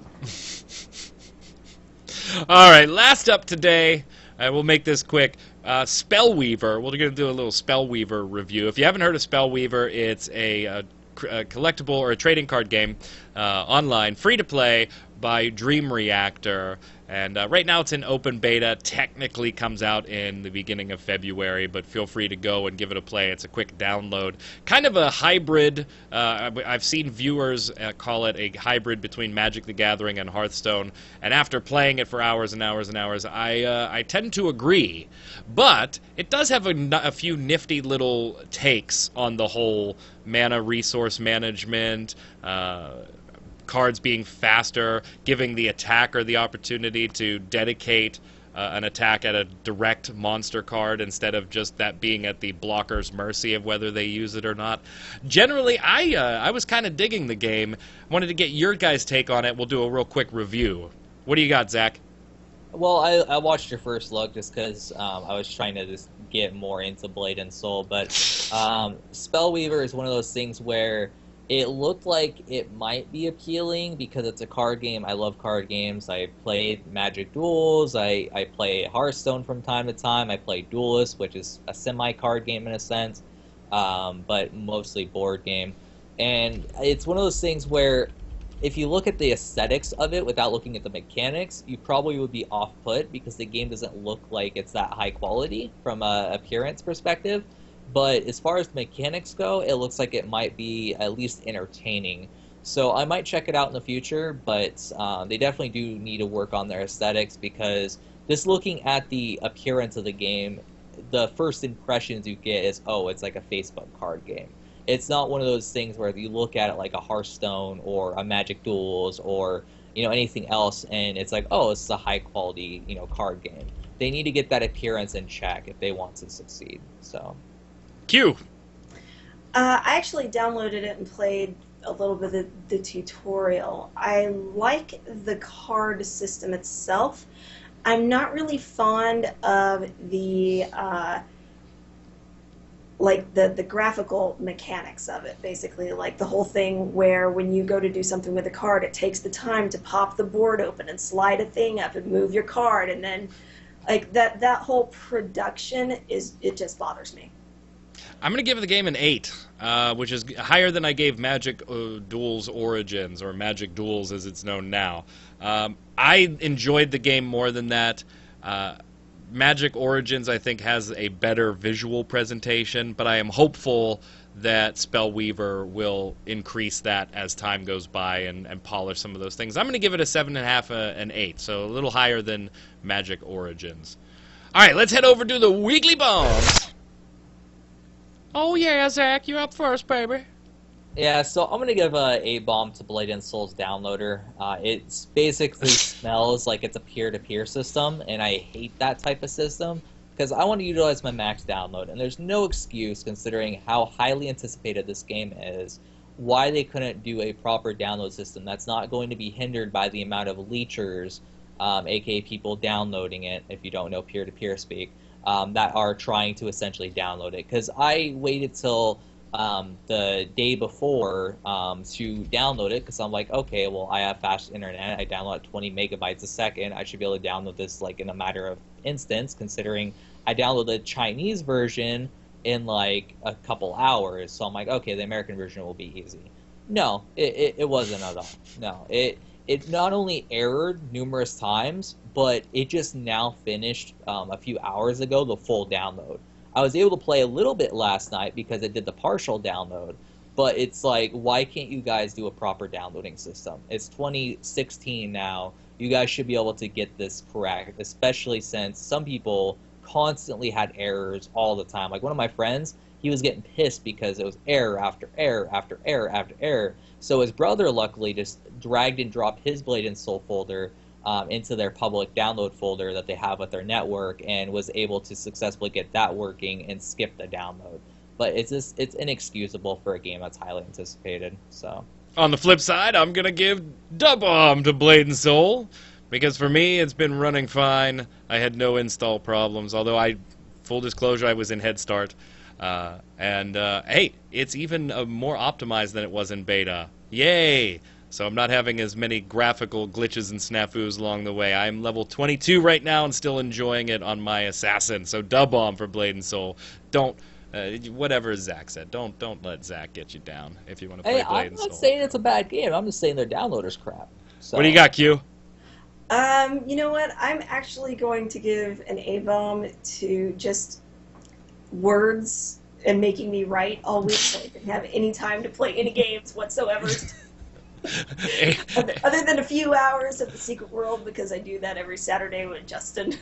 All right, last up today. We'll make this quick. Spellweaver. We're going to do a little Spellweaver review. If you haven't heard of Spellweaver, it's a collectible or a trading card game online, free to play by Dream Reactor. And right now it's in open beta. Technically comes out in the beginning of February, but feel free to go and give it a play. It's a quick download. Kind of a hybrid. I've seen viewers call it a hybrid between Magic the Gathering and Hearthstone. And after playing it for hours and hours and hours, I tend to agree. But it does have a few nifty little takes on the whole mana resource management, cards being faster, giving the attacker the opportunity to dedicate an attack at a direct monster card instead of just that being at the blocker's mercy of whether they use it or not. Generally, I was kind of digging the game. Wanted to get your guys' take on it. We'll do a real quick review. What do you got, Zach? Well, I watched your first look just because I was trying to just get more into Blade and Soul, but Spellweaver is one of those things where it looked like it might be appealing because it's a card game. I love card games. I played Magic Duels. I play Hearthstone from time to time. I play Duelist, which is a semi-card game in a sense, but mostly board game. And it's one of those things where if you look at the aesthetics of it without looking at the mechanics, you probably would be off-put because the game doesn't look like it's that high quality from an appearance perspective. But as far as mechanics go, it looks like it might be at least entertaining. So I might check it out in the future, but they definitely do need to work on their aesthetics because just looking at the appearance of the game, the first impressions you get is, oh, it's like a Facebook card game. It's not one of those things where you look at it like a Hearthstone or a Magic Duels or anything else, and it's like, oh, it's a high quality card game. They need to get that appearance in check if they want to succeed. So, Q. I actually downloaded it and played a little bit of the tutorial. I like the card system itself. I'm not really fond of the like the graphical mechanics of it, basically, like the whole thing where when you go to do something with a card, it takes the time to pop the board open and slide a thing up and move your card, and then like that whole production it just bothers me. I'm going to give the game an 8, which is higher than I gave Magic Duels Origins, or Magic Duels as it's known now. I enjoyed the game more than that. Magic Origins, I think, has a better visual presentation, but I am hopeful that Spellweaver will increase that as time goes by and polish some of those things. I'm going to give it a 7.5, an 8, so a little higher than Magic Origins. All right, let's head over to the Weekly Bombs. Oh yeah, Zach, you're up first, baby. Yeah, so I'm gonna give a 8-bomb to Blade and Soul's downloader. It basically smells like it's a peer-to-peer system, and I hate that type of system because I want to utilize my max download, and there's no excuse considering how highly anticipated this game is why they couldn't do a proper download system that's not going to be hindered by the amount of leechers, aka people downloading it, if you don't know peer-to-peer speak, that are trying to essentially download it. Because I waited till the day before to download it, because I'm like, okay, well, I have fast internet, I download at 20 megabytes a second, I should be able to download this like in a matter of instance, considering I downloaded the Chinese version in like a couple hours, so I'm like, okay, the American version will be easy. No, it wasn't at all. No, it not only errored numerous times, but it just now finished a few hours ago the full download. I was able to play a little bit last night because it did the partial download, but it's like, why can't you guys do a proper downloading system? It's 2016 now. You guys should be able to get this correct, especially since some people constantly had errors all the time. Like one of my friends, he was getting pissed because it was error after error after error after error. So his brother luckily just dragged and dropped his Blade and Soul folder into their public download folder that they have with their network, and was able to successfully get that working and skip the download. But it's inexcusable for a game that's highly anticipated. So on the flip side, I'm going to give Dub-Bomb to Blade and Soul, because for me, it's been running fine. I had no install problems, although full disclosure, I was in Head Start. Hey, it's even more optimized than it was in beta. Yay! So I'm not having as many graphical glitches and snafus along the way. I'm level 22 right now and still enjoying it on my Assassin. So Dub-Bomb for Blade and Soul. Don't, whatever Zach said, don't let Zach get you down if you want to play Blade and Soul. I'm not saying it's a bad game. I'm just saying their downloader's crap. So. What do you got, Q? You know what? I'm actually going to give an A-bomb to just words and making me write all week so I didn't have any time to play any games whatsoever. Other than a few hours of the Secret World, because I do that every Saturday with Justin.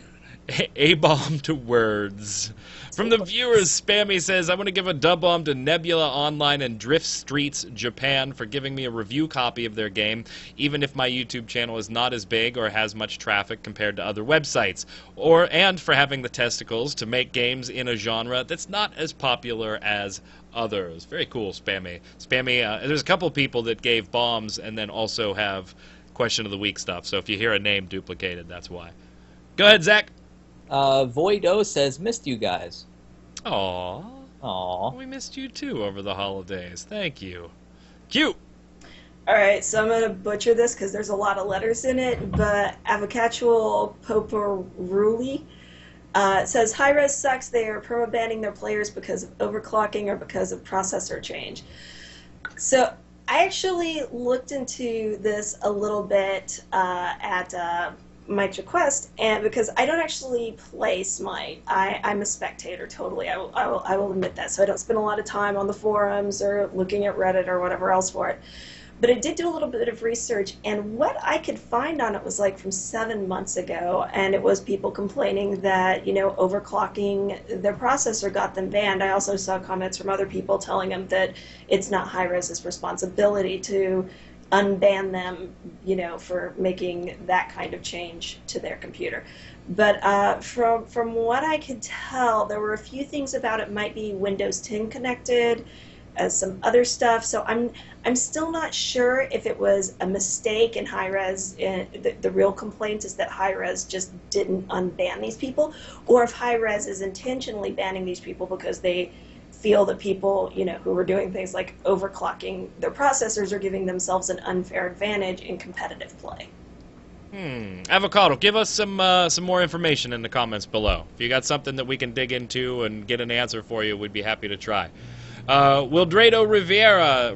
A-bomb to words. From the viewers, Spammy says, I want to give a Dub-Bomb to Nebula Online and Drift Streets Japan for giving me a review copy of their game, even if my YouTube channel is not as big or has much traffic compared to other websites, and for having the testicles to make games in a genre that's not as popular as others. Very cool, Spammy. There's a couple people that gave bombs and then also have question of the week stuff, so if you hear a name duplicated, that's why. Go ahead, Zach. Voido says, missed you guys. Aww. We missed you too over the holidays. Thank you. Q. Alright, so I'm going to butcher this because there's a lot of letters in it, but Avocatual Poporuli says, Hi-Res sucks. They are perma-banning their players because of overclocking or because of processor change. So I actually looked into this a little bit at Mike's request, and because I don't actually play Smite, I'm a spectator totally. I will admit that. So I don't spend a lot of time on the forums or looking at Reddit or whatever else for it. But I did do a little bit of research, and what I could find on it was like from 7 months ago, and it was people complaining that, overclocking their processor got them banned. I also saw comments from other people telling them that it's not Hi-Res's responsibility to unban them, for making that kind of change to their computer. But from what I could tell, there were a few things about it might be Windows 10 connected, some other stuff. So I'm still not sure if it was a mistake in Hi-Res. The real complaint is that Hi-Res just didn't unban these people, or if Hi-Res is intentionally banning these people because they feel that people, who are doing things like overclocking their processors are giving themselves an unfair advantage in competitive play. Avocado, give us some more information in the comments below. If you got something that we can dig into and get an answer for you, we'd be happy to try. Wildrado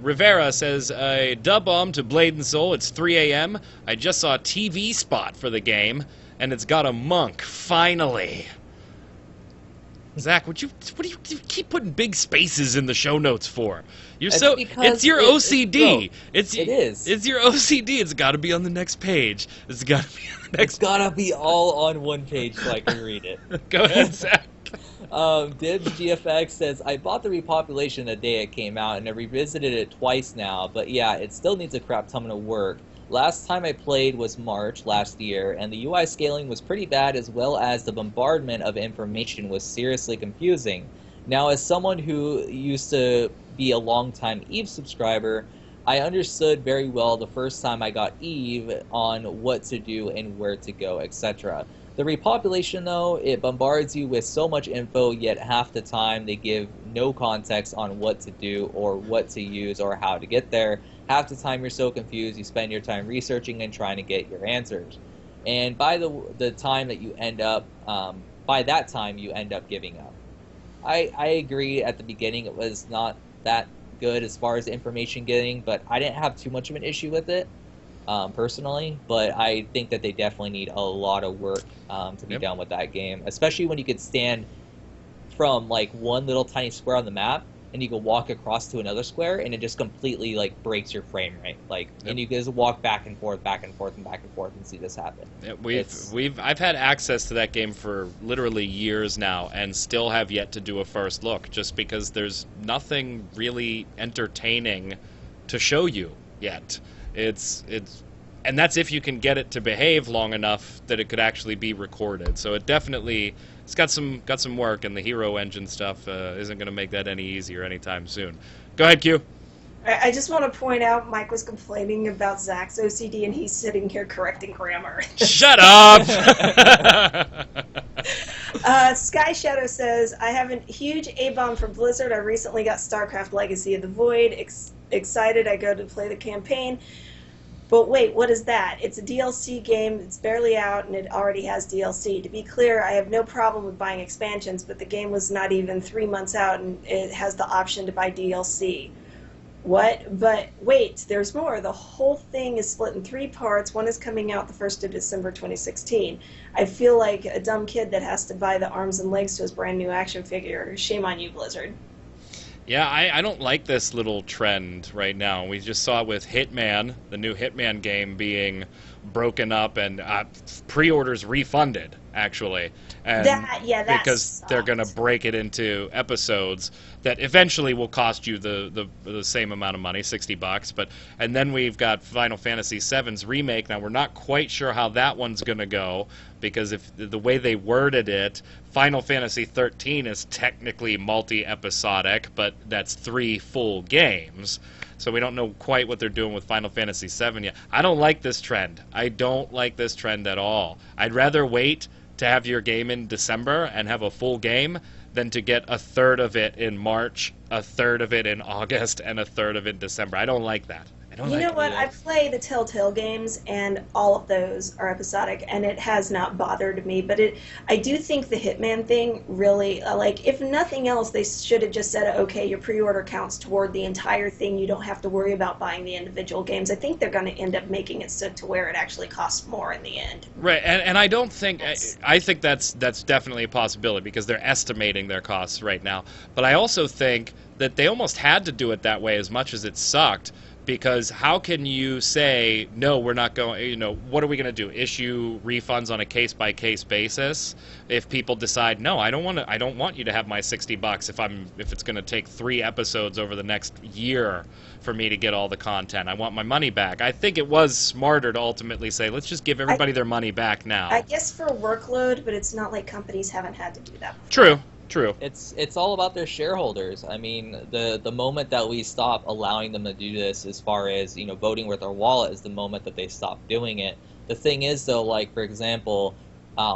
Rivera says, a dub bomb to Blade and Soul. It's 3 a.m. I just saw a TV spot for the game, and it's got a monk, finally. Zach, what do you keep putting big spaces in the show notes for? It's your OCD. It is. It's your OCD. It's got to be on the next page. It's got to be on the next. It's got to be all on one page so I can read it. Go ahead, Zach. Dibs GFX says, I bought the repopulation the day it came out, and I revisited it twice now, but yeah, it still needs a crap ton of work. Last time I played was March last year, and the UI scaling was pretty bad, as well as the bombardment of information was seriously confusing. Now, as someone who used to be a long-time EVE subscriber, I understood very well the first time I got EVE on what to do and where to go, etc. The repopulation, though, it bombards you with so much info, yet half the time they give no context on what to do or what to use or how to get there. Half the time you're so confused, you spend your time researching and trying to get your answers. And by the time that you end up, by that time you end up giving up. I agree at the beginning it was not that good as far as information getting, but I didn't have too much of an issue with it. Personally, but I think that they definitely need a lot of work to be done with that game, especially when you could stand from like one little tiny square on the map and you can walk across to another square and it just completely like breaks your frame rate, and you can just walk back and forth and see this happen. I've had access to that game for literally years now and still have yet to do a first look, just because there's nothing really entertaining to show you yet. And that's if you can get it to behave long enough that it could actually be recorded. So it's got some work, and the hero engine stuff isn't going to make that any easier anytime soon. Go ahead, Q. I just want to point out Mike was complaining about Zach's OCD, and he's sitting here correcting grammar. Shut up! Sky Shadow says, I have a huge A-bomb from Blizzard. I recently got StarCraft Legacy of the Void. Excited I go to play the campaign. But wait, what is that? It's a DLC game, it's barely out, and it already has DLC. To be clear, I have no problem with buying expansions, but the game was not even 3 months out, and it has the option to buy DLC. What? But wait, there's more. The whole thing is split in 3 parts. One is coming out the 1st of December 2016. I feel like a dumb kid that has to buy the arms and legs to his brand new action figure. Shame on you, Blizzard. Yeah, I don't like this little trend right now. We just saw it with Hitman, the new Hitman game, being broken up and pre-orders refunded, actually. And because sucked. They're going to break it into episodes that eventually will cost you the same amount of money, $60. And then we've got Final Fantasy VII's remake. Now, we're not quite sure how that one's going to go, because if the way they worded it, Final Fantasy XIII is technically multi-episodic, but that's 3 full games. So we don't know quite what they're doing with Final Fantasy VII yet. I don't like this trend. I don't like this trend at all. I'd rather wait to have your game in December and have a full game than to get a third of it in March, a third of it in August, and a third of it in December. I don't like that. You know what? I play the Telltale games, and all of those are episodic, and it has not bothered me. But I do think the Hitman thing really, if nothing else, they should have just said, okay, your pre-order counts toward the entire thing. You don't have to worry about buying the individual games. I think they're going to end up making it so to where it actually costs more in the end. Right, and I don't think, I think that's definitely a possibility, because they're estimating their costs right now. But I also think that they almost had to do it that way, as much as it sucked, because how can you say, no, we're not going, you know, what are we going to do? Issue refunds on a case-by-case basis if people decide, no, I don't want you to have my $60 if it's going to take 3 episodes over the next year for me to get all the content. I want my money back. I think it was smarter to ultimately say, let's just give everybody their money back now. I guess for workload, but it's not like companies haven't had to do that before. True. It's all about their shareholders. I mean, the moment that we stop allowing them to do this, as far as, you know, voting with our wallet, is the moment that they stop doing it. The thing is, though, like for example,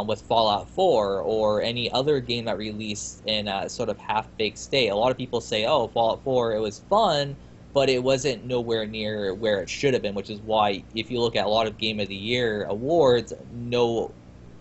with Fallout 4 or any other game that released in a sort of half-baked state, a lot of people say, oh, Fallout 4, it was fun, but it wasn't nowhere near where it should have been, which is why if you look at a lot of Game of the Year awards,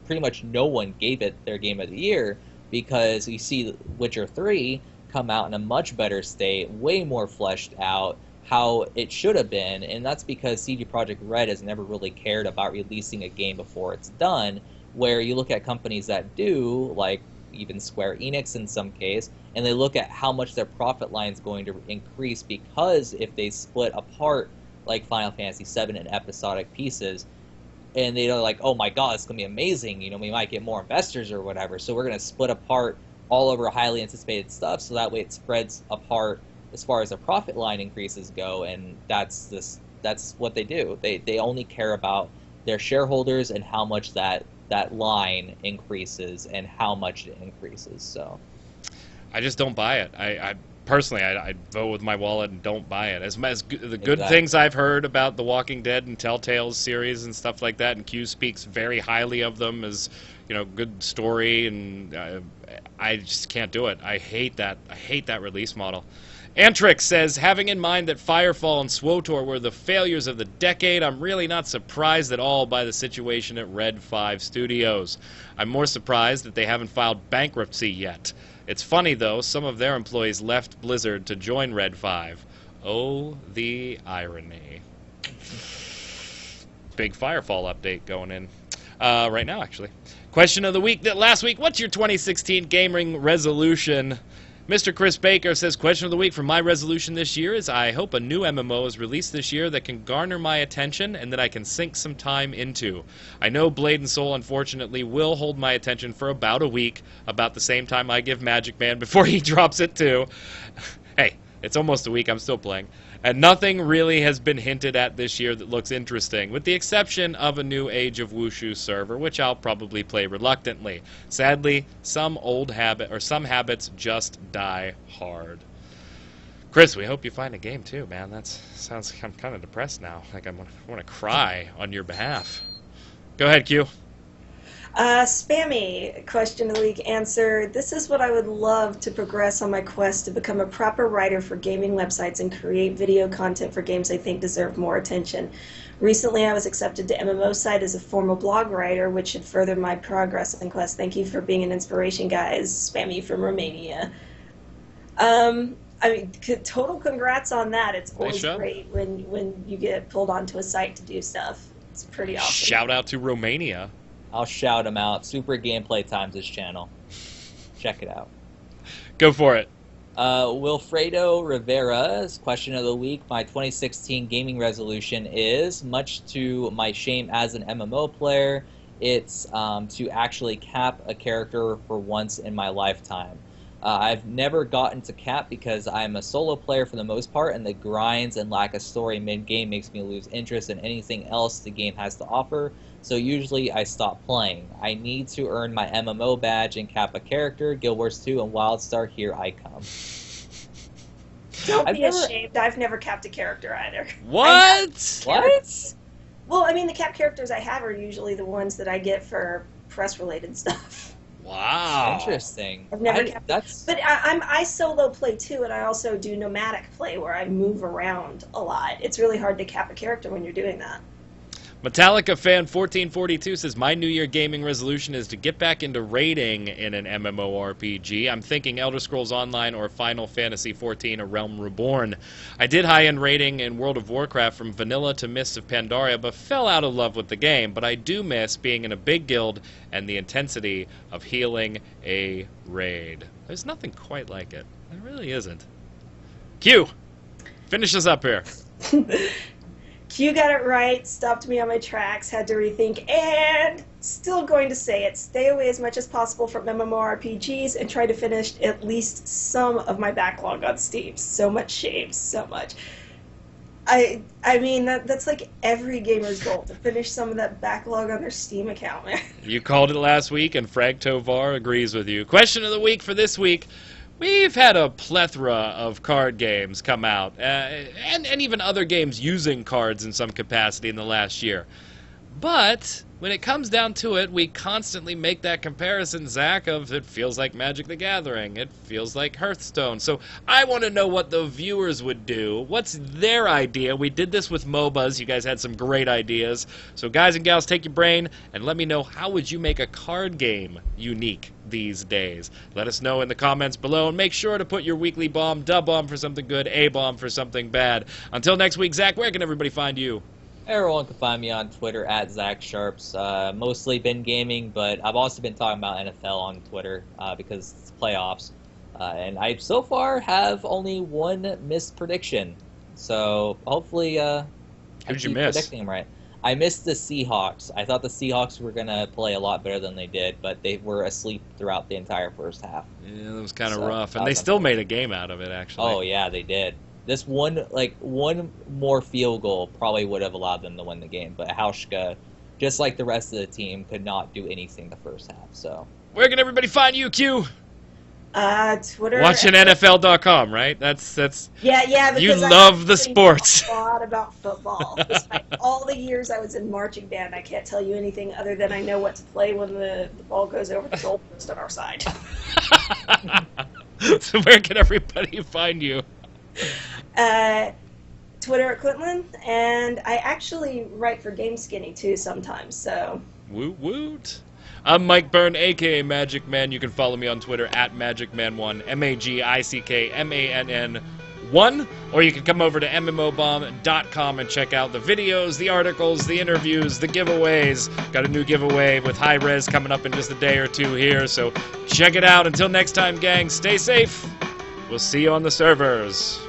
pretty much no one gave it their Game of the Year, because you see Witcher 3 come out in a much better state, way more fleshed out, how it should have been, and that's because CD Projekt Red has never really cared about releasing a game before it's done, where you look at companies that do, like even Square Enix in some case, and they look at how much their profit line is going to increase, because if they split apart like Final Fantasy VII in episodic pieces, and they're like, oh my god, it's going to be amazing, you know, we might get more investors or whatever, so we're going to split apart all over highly anticipated stuff, so that way it spreads apart as far as the profit line increases go, and that's what they do. They only care about their shareholders and how much that line increases and how much it increases. So I just don't buy it. I personally, I vote with my wallet and don't buy it. As the good Exactly. things I've heard about the Walking Dead and Telltale's series and stuff like that, and Q speaks very highly of them as, you know, good story, and I just can't do it. I hate that. I hate that release model. Antrix says, having in mind that Firefall and SWTOR were the failures of the decade, I'm really not surprised at all by the situation at Red 5 Studios. I'm more surprised that they haven't filed bankruptcy yet. It's funny, though, some of their employees left Blizzard to join Red 5. Oh, the irony. Big Firefall update going in right now, actually. Question of the week. Last week, what's your 2016 gaming resolution? Mr. Chris Baker says, question of the week for my resolution this year is I hope a new MMO is released this year that can garner my attention and that I can sink some time into. I know Blade and Soul, unfortunately, will hold my attention for about a week, about the same time I give magicman before he drops it too. Hey, it's almost a week, I'm still playing. And nothing really has been hinted at this year that looks interesting, with the exception of a new Age of Wushu server, which I'll probably play reluctantly. Sadly, some habits just die hard. Chris, we hope you find a game too, man. I'm kind of depressed now. Like I want to cry on your behalf. Go ahead, Q. Spammy question of the week answer. This is what I would love to progress on my quest to become a proper writer for gaming websites and create video content for games I think deserve more attention. Recently, I was accepted to MMO site as a formal blog writer, which should further my progress in quest. Thank you for being an inspiration, guys. Spammy from Romania. I mean, total congrats on that. It's always great when you get pulled onto a site to do stuff. It's pretty awesome. Shout out to Romania. I'll shout him out. Super Gameplay Times his channel. Check it out. Go for it. Wilfredo Rivera's question of the week. My 2016 gaming resolution is, much to my shame as an MMO player, it's to actually cap a character for once in my lifetime. I've never gotten to cap because I'm a solo player for the most part, and the grinds and lack of story mid-game makes me lose interest in anything else the game has to offer. So usually I stop playing. I need to earn my MMO badge and cap a character. Guild Wars 2 and WildStar, here I come. Don't be ashamed. I've never capped a character either. What? What? Well, I mean, the capped characters I have are usually the ones that I get for press-related stuff. Wow. Interesting. I've never capped. But I solo play too, and I also do nomadic play where I move around a lot. It's really hard to cap a character when you're doing that. Metallica fan 1442 says, my New Year gaming resolution is to get back into raiding in an MMORPG. I'm thinking Elder Scrolls Online or Final Fantasy XIV, A Realm Reborn. I did high-end raiding in World of Warcraft from vanilla to Mists of Pandaria, but fell out of love with the game. But I do miss being in a big guild and the intensity of healing a raid. There's nothing quite like it. There really isn't. Q, finish us up here. Q got it right, stopped me on my tracks, had to rethink, and still going to say it. Stay away as much as possible from MMORPGs and try to finish at least some of my backlog on Steam. So much shame, so much. I mean, that's like every gamer's goal, to finish some of that backlog on their Steam account, man. You called it last week, and Frank Tovar agrees with you. Question of the week for this week. We've had a plethora of card games come out, and even other games using cards in some capacity in the last year. But when it comes down to it, we constantly make that comparison, Zach, of it feels like Magic the Gathering, it feels like Hearthstone. So I want to know what the viewers would do. What's their idea? We did this with MOBAs. You guys had some great ideas. So guys and gals, take your brain and let me know, how would you make a card game unique these days? Let us know in the comments below, and make sure to put your weekly bomb, dub bomb for something good, A bomb for something bad. Until next week, Zach, where can everybody find you? Everyone can find me on Twitter at Zach Sharps. Mostly been gaming, but I've also been talking about NFL on Twitter because it's playoffs. And I so far have only one missed prediction. So hopefully I Who'd you keep miss? predicting them right. I missed the Seahawks. I thought the Seahawks were going to play a lot better than they did, but they were asleep throughout the entire first half. Yeah, that was kind of So, rough. And they still made a game out of it, actually. Oh, yeah, they did. This one more field goal probably would have allowed them to win the game, but Hauschka, just like the rest of the team, could not do anything the first half. So Where can everybody find you, Q? Twitter. Watching NFL.com, right? That's Yeah, because you I love the actually sports. know a lot about football. Despite all the years I was in marching band, I can't tell you anything other than I know what to play when the ball goes over the goalpost on our side. So where can everybody find you? Twitter at Quinlan, and I actually write for Game Skinny too sometimes. So Woot woot. I'm Mike Byrne, aka Magic Man. You can follow me on Twitter at MagicMan1, MAGICKMANN1, or you can come over to mmobomb.com and check out the videos, the articles, the interviews, the giveaways. Got a new giveaway with high res coming up in just a day or two here, so check it out. Until next time, gang, stay safe. We'll see you on the servers.